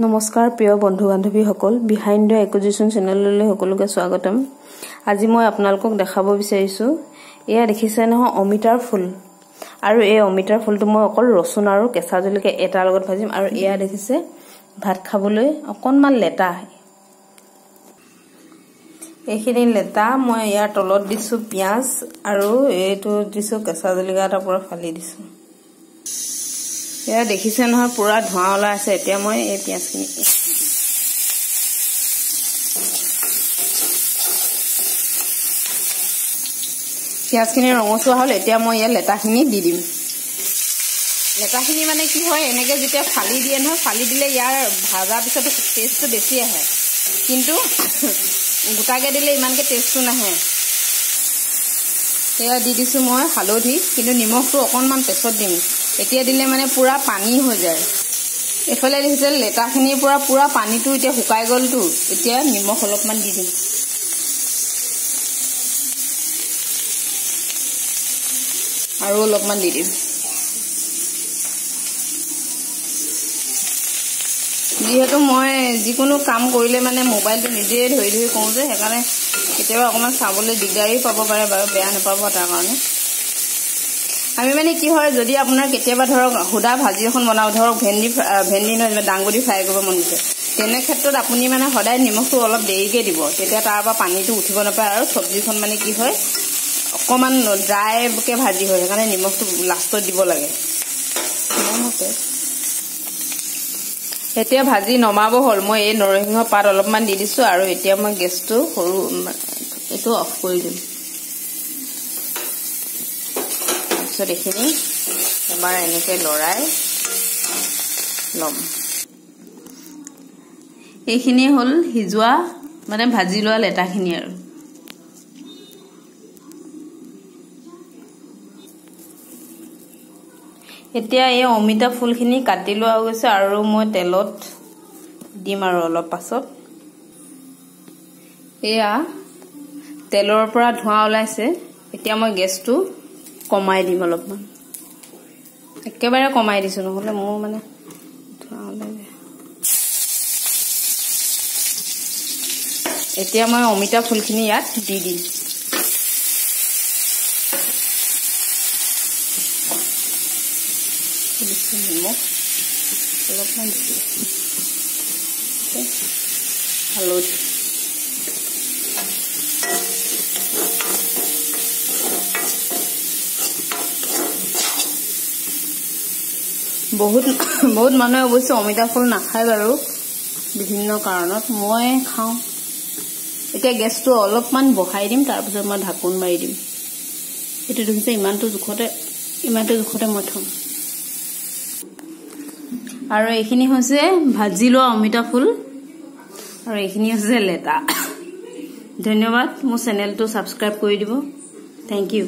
নমস্কাৰ প্ৰিয় বন্ধু বান্ধৱী সকল বিহাইণ্ড দ্য একুজিশ্যন চেনেললৈ সকলোকে স্বাগতম। আজি মই আপোনালোকক দেখাব বিচাৰিছো এয়া দেখিছে নহয় অমিতাৰ ফুল আৰু এই অমিতাৰ ফুলটো মই অকল ৰসুন আৰু কেঁচা জলকীয়া এটাৰ লগত ভাজিম আৰু এয়া দেখিছে ভাত খাবলৈ অকনমান লেটা এইখিনি লেটা মই ইয়াৰ তলত দিছো পিয়াজ আৰু এইটো দিছো কেঁচা জলকীয়া এটা পুৰা ফালি দিছো। এয়া দেখিছে নহয় পুৰা ধোঁৱা ওলাই আছে। এতিয়া মই এই পিয়াজখিনি ৰঙচুৱা হ'ল। এতিয়া মই ইয়াত লেটাখিনি দি দিম। লেটাখিনি মানে কি হয় এনেকে যেতিয়া ফালি দিয়ে নহয়, ফালি দিলে ইয়াৰ ভাজাৰ পিছত টেষ্টটো বেছি আহে, কিন্তু গোটাকে দিলে ইমানকে টেষ্টটো নাহে। এয়া দি দিছো মই হালধি, কিন্তু নিমখটো অকণমান পেছত দিম। এতিয়া দিলে মানে পুৰা পানী হৈ যায়। এইফালে দেখিছে লেটাখিনিৰ পৰা পুৰা পানীটো এতিয়া শুকাই গ'লতো। এতিয়া নিমখ অলপমান দি দিম। আৰু অলপমান দি দিম। যিহেতু মই যিকোনো কাম কৰিলে মানে মোবাইলটো নিজে ধৰি ধৰি কৰোঁ যে, সেইকাৰণে কেতিয়াবা অকণমান চাবলৈ দিগদাৰী পাব পাৰে বাৰু, বেয়া নাপাব তাৰ কাৰণে। আমি মানে কি হয়, যদি আপোনাৰ কেতিয়াবা ধৰক সুদা ভাজি এখন বনাওঁ, ধৰক ভেন্দি নহয় দাংবডি ফ্ৰাই কৰিব মন গৈছে, তেনে ক্ষেত্ৰত আপুনি মানে সদায় নিমখটো অলপ দেৰিকৈ দিব, তেতিয়া তাৰ পৰা পানীটো উঠিব নাপায় আৰু চব্জিখন মানে কি হয় অকণমান ড্ৰাইকৈ ভাজি হয়। সেইকাৰণে নিমখটো লাষ্টত দিব লাগে। এতিয়া ভাজি নমাব হ'ল। মই এই নৰসিংহ পাত অলপমান দি দিছো আৰু এতিয়া মই গেছটো এইটো অফ কৰি দিম। তাৰপিছত এইখিনি এবাৰ এনেকে লৰাই ল'ম। এইখিনি হ'ল সিজোৱা মানে ভাজি লোৱা লেটাখিনি আৰু এতিয়া এই অমিতা ফুলখিনি কাটি লোৱা গৈছে আৰু মই তেলত দিম আৰু অলপ পাছত। এয়া তেলৰ পৰা ধোঁৱা ওলাইছে। এতিয়া মই গেছটো কমাই দিম অলপমান, একেবাৰে কমাই দিছো, নহ'লে মোৰ মানে ধোঁৱা ওলাই যায়। এতিয়া মই অমিতা ফুলখিনি ইয়াত দি দিম। নিমখ অলপমান হালধি বহুত মানুহে অৱশ্যে অমিতা ফুল নাখায় বাৰু, বিভিন্ন কাৰণত। মই খাওঁ। এতিয়া গেছটো অলপমান বঢ়াই দিম, তাৰপিছত মই ঢাকোন মাৰি দিম। এইটো দেখিছে ইমানটো জোখতে মই থম। আৰু এইখিনি হৈছে ভাজি লোৱা অমিতা ফুল আৰু এইখিনি হৈছে লেটা। ধন্যবাদ। মোৰ চেনেলটো ছাবস্ক্ৰাইব কৰি দিব। Thank U.